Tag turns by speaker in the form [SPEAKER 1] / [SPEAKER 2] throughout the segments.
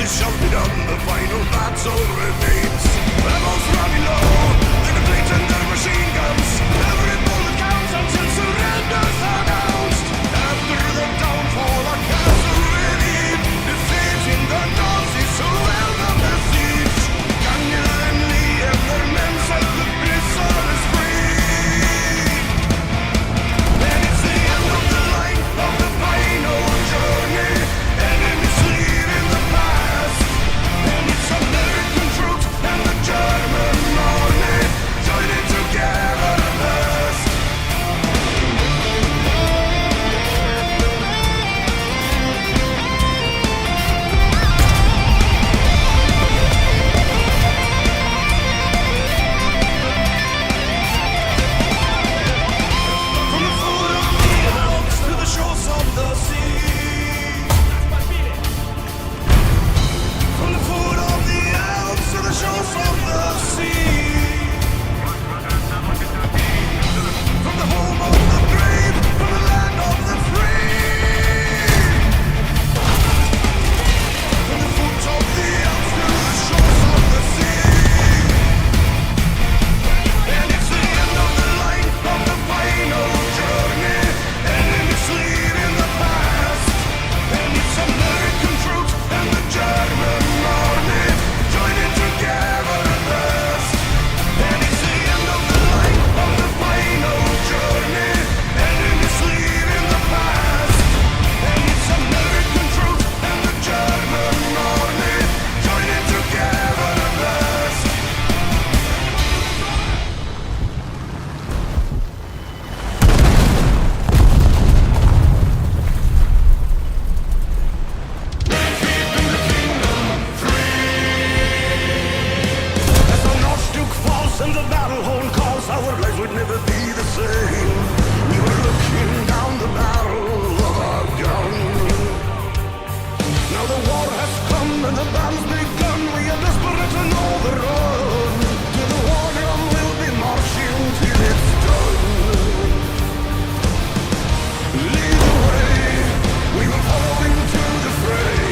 [SPEAKER 1] justice shall be done, the final battle remains. Rebels running low, they're depleting their machine guns. Every bullet counts until surrender's announced. After the downfall, our castle relieved, defeating the Nazis who held up the siege. Daniel and Lee and their men set the blizzard is free. And it's the end of the line of the final journey. Enemies lead in the past. And it's American troops and the German army joining together at last. From the foot of the Alps to the shores of the sea. From the foot of the Alps to the shores of the sea. From the home of the brave, from the land of the free. From the foot of the Alps to the shores of the sea. And it's the end of the line of the final journey. Enemies lead in the past. And it's American troops and the German army joining together at last. And it's the end of the line of the final journey. Enemies lead in the past. And it's American troops and the German army joining together at last. As the North Duke falls and the battle horn calls, our lives would never be the same. We were looking down the barrel of our gun. Now the war has come and the battle's begun. We are desperate to know the road. To the war drum we'll be marching till it's done. Lead the way, we will follow into the fray.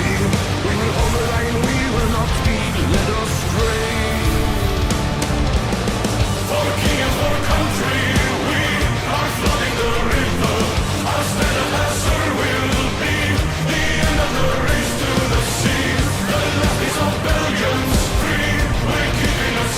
[SPEAKER 1] We will hold the line, we will not be led astray. For the king and for the country, we are flooding the river. Our steadfast will be the end of the race to the sea. The last piece of Belgium's free, we're keeping us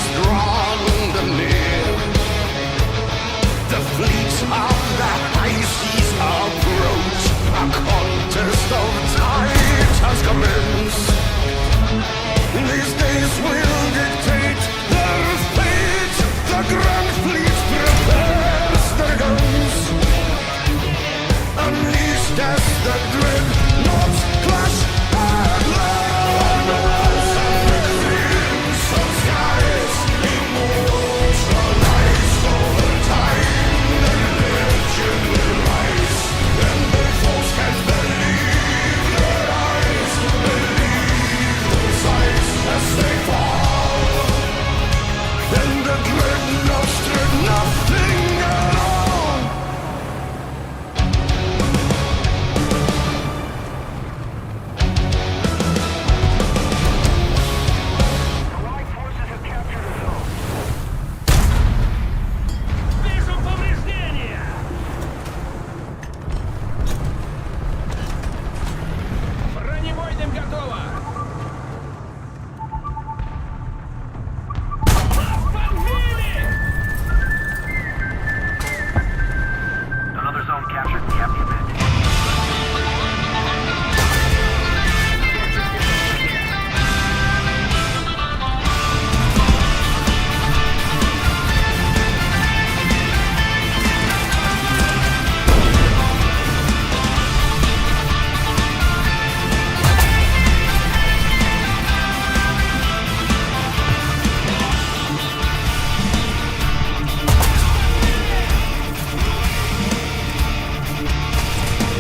[SPEAKER 1] has drawn them near. The fleets of the high seas approach. A contest of titans commence. These days will dictate their fate. The grand fleet prepares their guns, unleashed as the dreadnoughts clash and land. And the crimson skies immortalized over time. Their legend will rise, and their foes can believe their eyes, believe their sights as they fall. And the dreadnoughts dread nothing at all.
[SPEAKER 2] Allied forces have captured a zone.
[SPEAKER 3] Вижу повреждения! Бронебойным готово! Подбили!
[SPEAKER 2] Another zone captured. We have the advantage.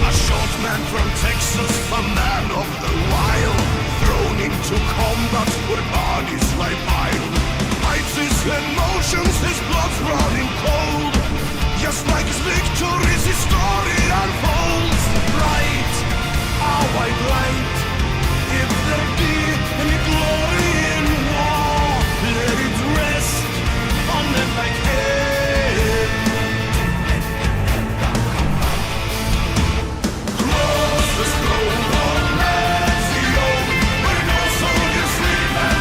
[SPEAKER 1] A short man from Texas, a man of the wild, thrown into combat where bodies lie piled. Hides his emotions, his blood's running cold. Just like his victories, his story unfolds. Bright, our white light. If there be any glory in war, let it rest on them like hair. Cross the throne of Nazi, where no soldiers sleep and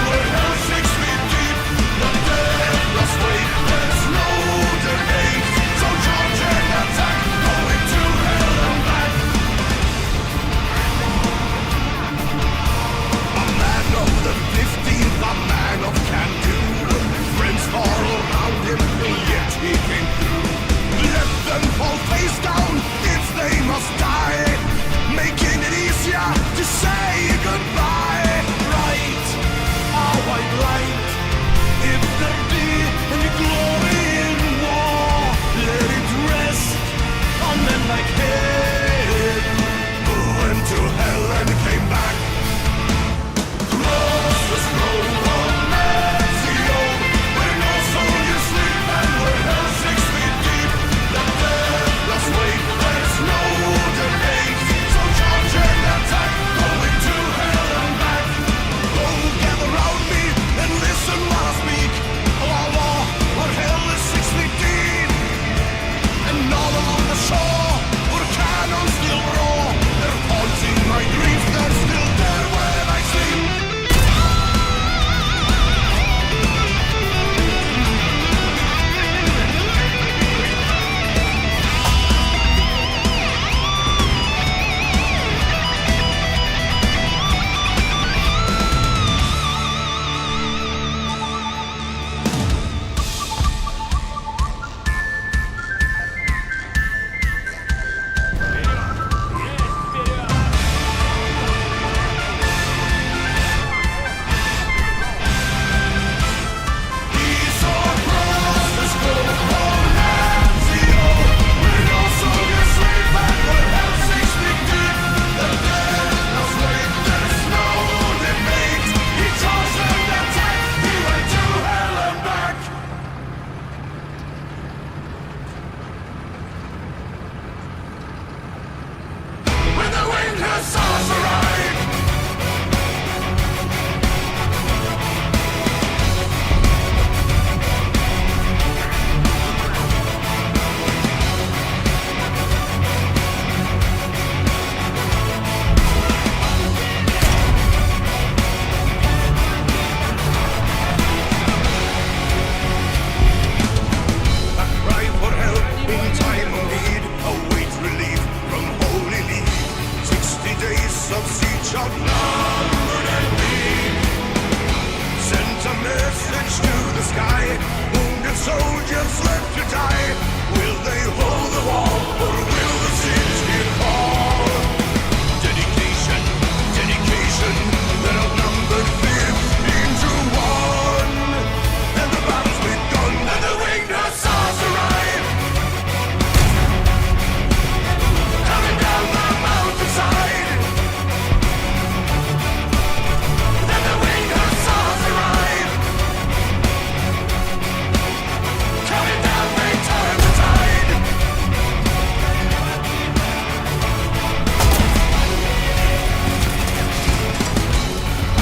[SPEAKER 1] Wounded soldiers left to die. Will they hold the wall, or will the city fall? Dedication, dedication, then outnumbered 15 to 1. And the battle's begun, and the winged hussars arrive. Coming down the mountainside. Then the winged hussars arrive. Coming down, they turn the tide.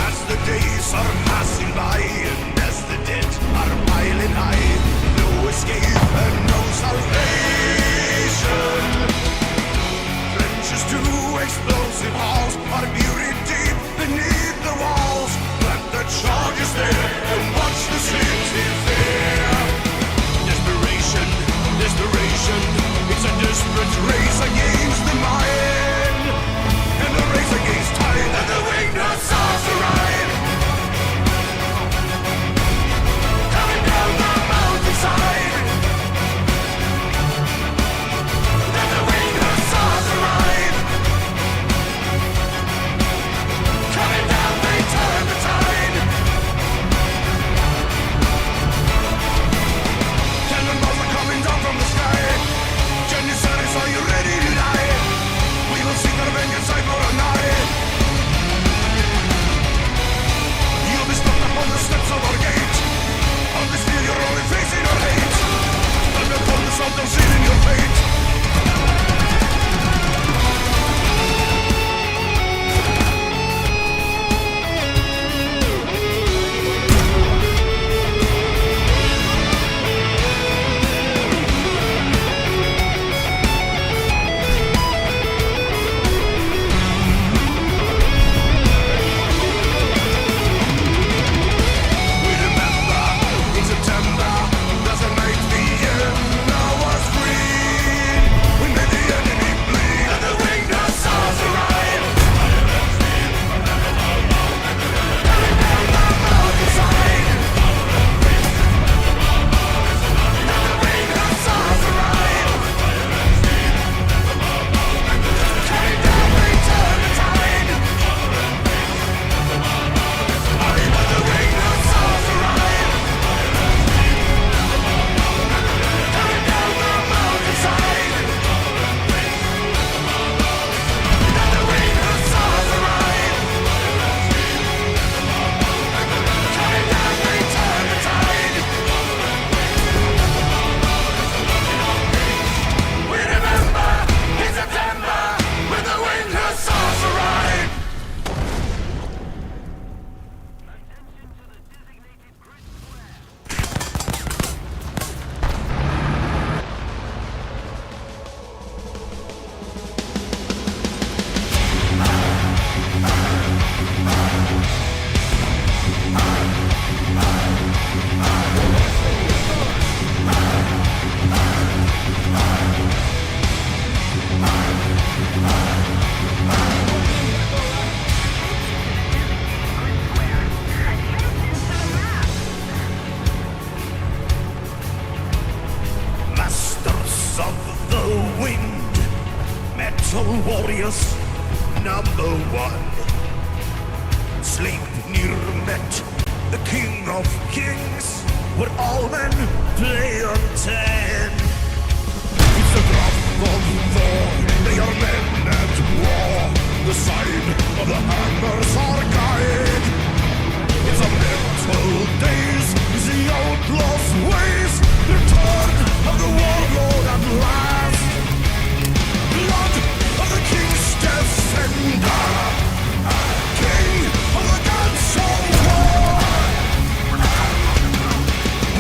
[SPEAKER 1] As the days are passing by, and as the dead are piling high, no escape and no salvation. Trenches to explosive halls are buried deep beneath the walls. Plant the charges there and watch the city fare. Desperation, desperation, it's a desperate race against the mind. And a race against time, and the winged hussars arrive. Coming down the mountainside. Then the winged hussars arrive. Coming down, they turn the tide. Cannonballs are coming down from the sky. Janissaries, are you ready to die? We will seek our vengeance eye for a night. You'll be stopped upon the steps of our gate. On this field you're only facing our hate. And upon the salt of sin in your fate. We remember in September, there's a night the end now was green. We made the enemy bleed, and the winged hussars arrive. Coming down the mountainside. And the winged hussars arrive. Coming down, they turn the tide. And the winged hussars arrive. Coming down the mountainside. And the winged hussars arrive. Coming down, they turn the tide. We remember in September when the winged hussars arrive. Masters of the wind, metal warriors, number one. Sleipnir met the king of kings, where all men play on 10. It's the wrath of Thor, they are men at war. The side of the hammers are guide. It's a mental days, it's the outlaws' ways. Return of the warlord at last. Blood of the king's defender. King of the gods of war.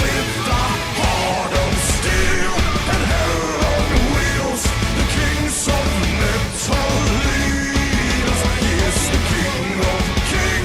[SPEAKER 1] With the heart of steel and hell on wheels, the kings of metal leaves. He is the king of kings.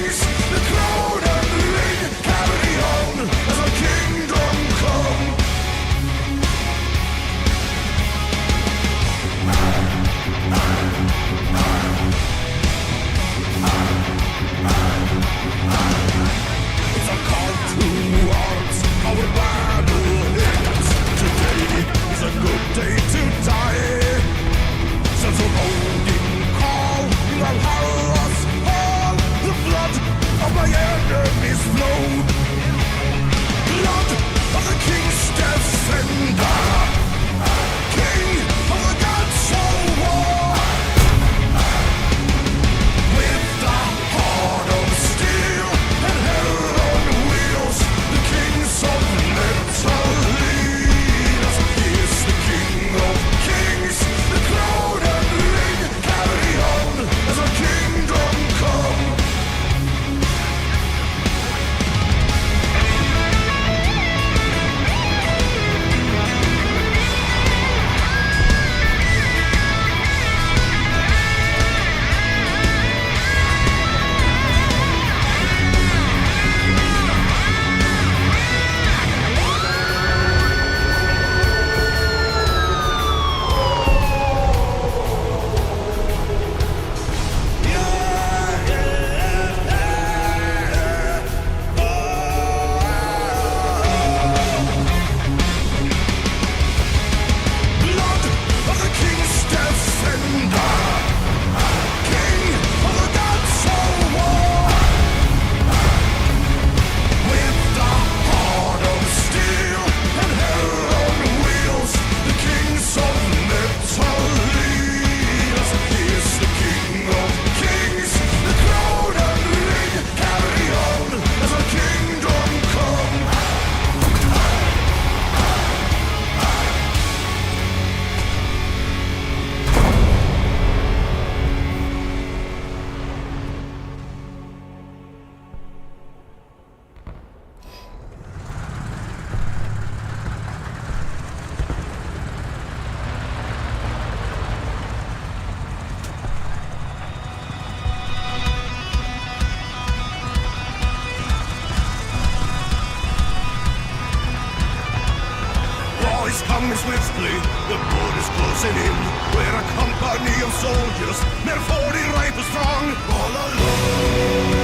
[SPEAKER 1] swiftly, the border's closing in. We're a company of soldiers, they're 40 rifles strong. All alone,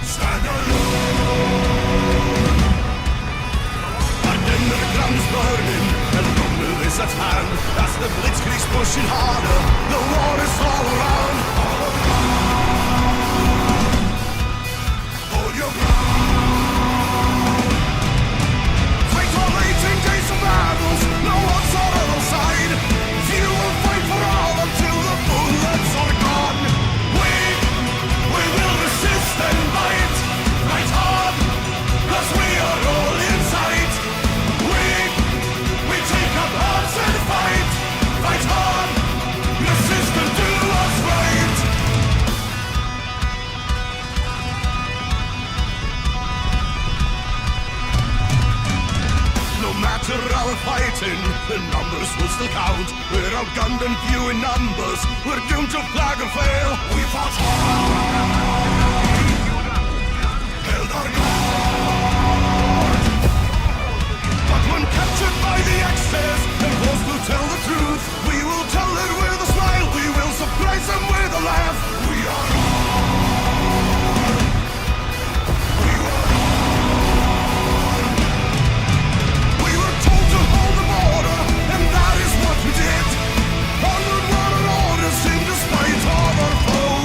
[SPEAKER 1] stand alone. And then the ground's burning, and rumble is at hand. As the blitzkrieg's pushing harder, the war is all around. All around, hold your ground. Fight all 18 days of battles, no one's on our side. You will fight for all until the bullets are gone. We will resist and fight, fight hard, 'cause we are all inside. We take up arms and fight, fight hard, resist and do what's right. No matter our fighting, the numbers will still count. We're outgunned and few in numbers, we're doomed to flag or fail. We fought hard, held our ground. But when captured by the excess and forced to tell the truth, we will tell it with a smile, we will surprise them with a laugh. We are on. We were on. We were told to hold the border, and that is what we did. Onward were our orders in despite of our foe.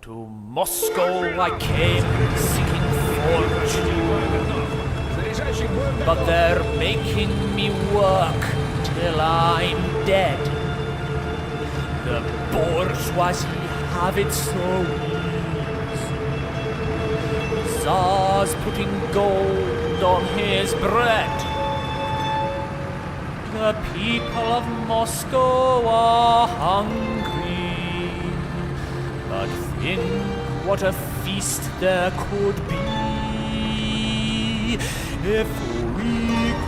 [SPEAKER 4] To Moscow I came seeking fortune,
[SPEAKER 3] Заряжающий бомб
[SPEAKER 4] but
[SPEAKER 3] готов.
[SPEAKER 4] they're making me work till I'm dead. The bourgeoisie have it so easy. Tsar's putting gold on his bread. The people of Moscow are hungry, but think what a feast there could be if we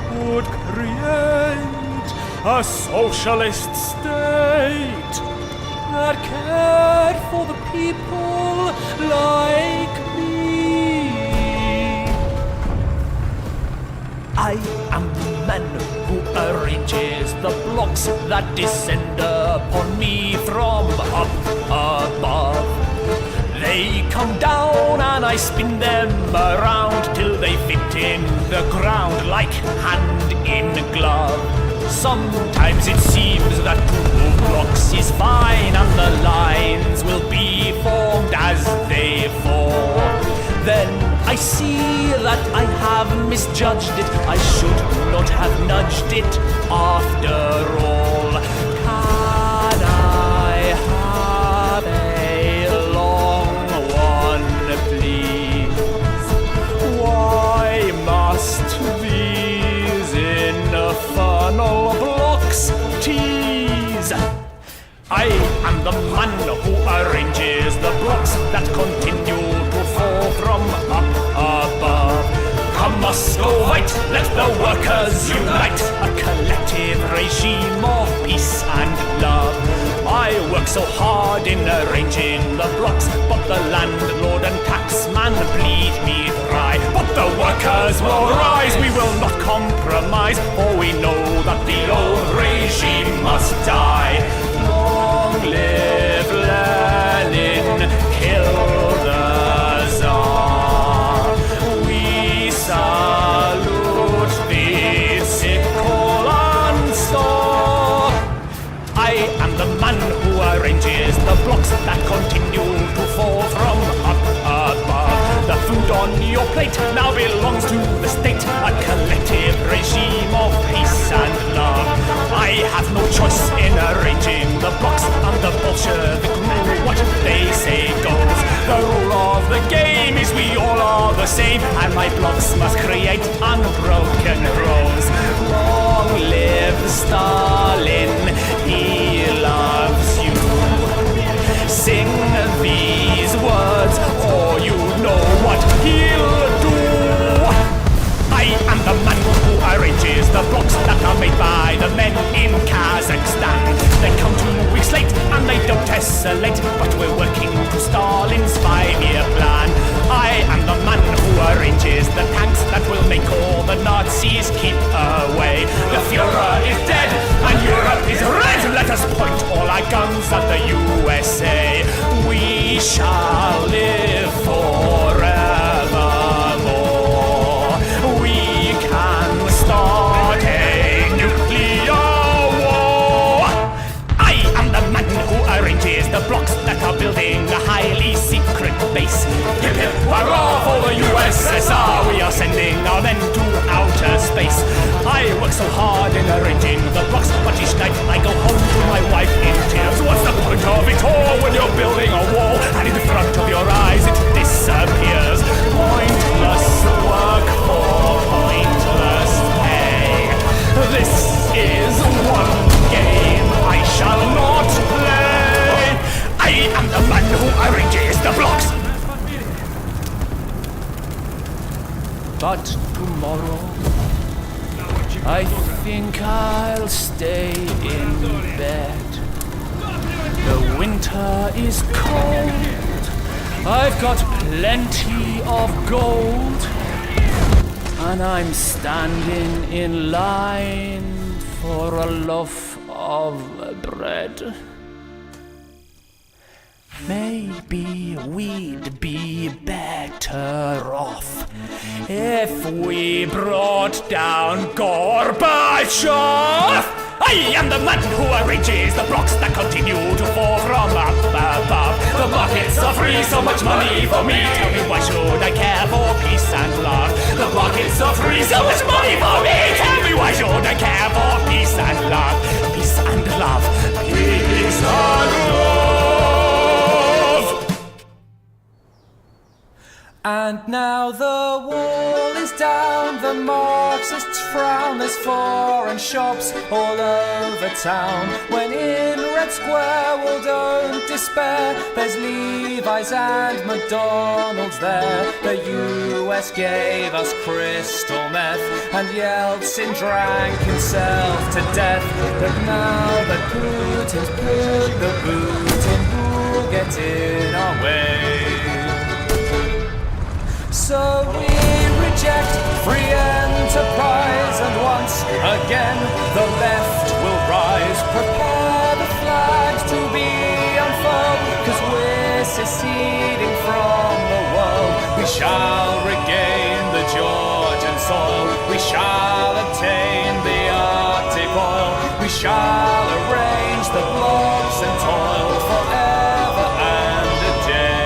[SPEAKER 4] could create a socialist state that cared for the people like me. I am the man who arranges the blocks that descend upon me from up above. They come down and I spin them around till they fit in the ground like hand in glove. Sometimes it seems that 2 blocks is fine and the lines will be formed as they fall. Then I see that I have misjudged it. I should not have nudged it after all. Can I have a long one, please? Why must these infernal blocks tease? I am the man who arranges the blocks that continue to fall from up above. Come Muscovite, let the workers unite, a collective regime of peace and love. I work so hard in arranging the blocks, but the landlord and taxman bleed me dry. But the workers will rise, we will not compromise, for we know that the old regime must die. Long live Lenin, kill the Tsar. We salute the sickle and star. I am the man who arranges the blocks that continue to fall from up above. The food on your plate now belongs to the state, a collective regime of peace and love. I have no choice in arranging the blocks, and the Bolshevik rule, what they say goes. The rule of the game is we all are the same, and my blocks must create unbroken rows. Long live Stalin, he loves you. Sing these words, or you know what he'll do. I am the man who arranges the blocks that are made by the men in Kazakhstan. They come 2 weeks late and they don't tessellate, but we're working to Stalin's 5-year plan. I am the man who arranges the tanks that will make all the Nazis keep away. The Führer is dead and Europe is red. Let us point all our guns at the USA. We shall live forevermore. We can start a nuclear war. I am the man who arranges the blocks that are building a highly secret base. Hip hip hurrah for the USSR, we are sending our men to outer space. I work so hard in arranging the blocks, but each night I go home to my wife in tears. What's the point of it all when you're building a wall and in front of your eyes it disappears? Pointless work for pointless pay. This is one game I shall not play. I am the man who arranges the blocks. But tomorrow I think I'll stay in bed. The winter is cold. I've got plenty of gold, and I'm standing in line for a loaf of bread. Maybe we'd be better off if we brought down Gorbachev. I am the man who arranges the blocks that continue to fall from up above. The markets are free, so much money for me. Tell me why should I care for peace and love? The markets are free, so much money for me. Tell me why should I care for peace and love? Peace and love. Peace and love. And now the wall is down, the Marxists frown, there's foreign shops all over town. When in Red Square, well don't despair, there's Levi's and McDonald's there. The US gave us crystal meth, and Yeltsin drank himself to death. But now that Putin's put the boot in, who'll get in our way? So we reject free enterprise, and once again the left will rise. Prepare the flags to be unfurled, 'cause we're seceding from the world. We shall regain the Georgian soil, we shall obtain the Arctic oil, we shall arrange the blocks and toil forever and a day.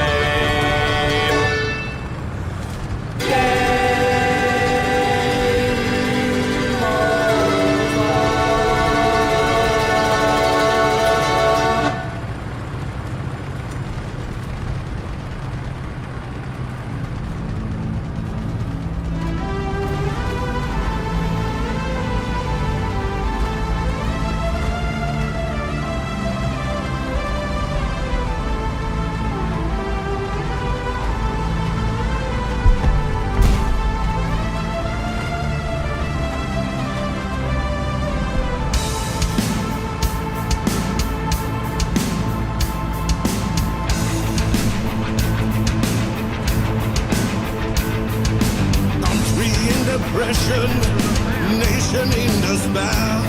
[SPEAKER 1] Nation in despair,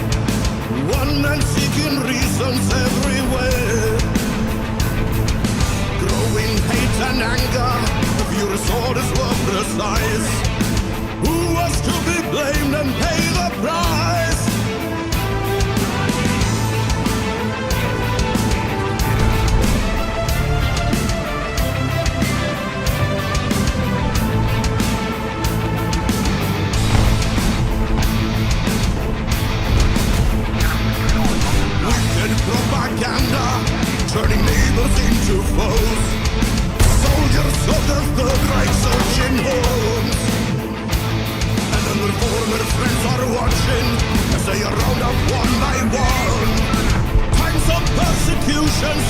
[SPEAKER 1] one man seeking reasons everywhere. Growing hate and anger, the furious orders were precise. Who was to be blamed and pay the price? Propaganda, turning neighbors into foes. Soldiers of the Third Reich searching homes. And then their former friends are watching as they are round up one by one. Times of persecutions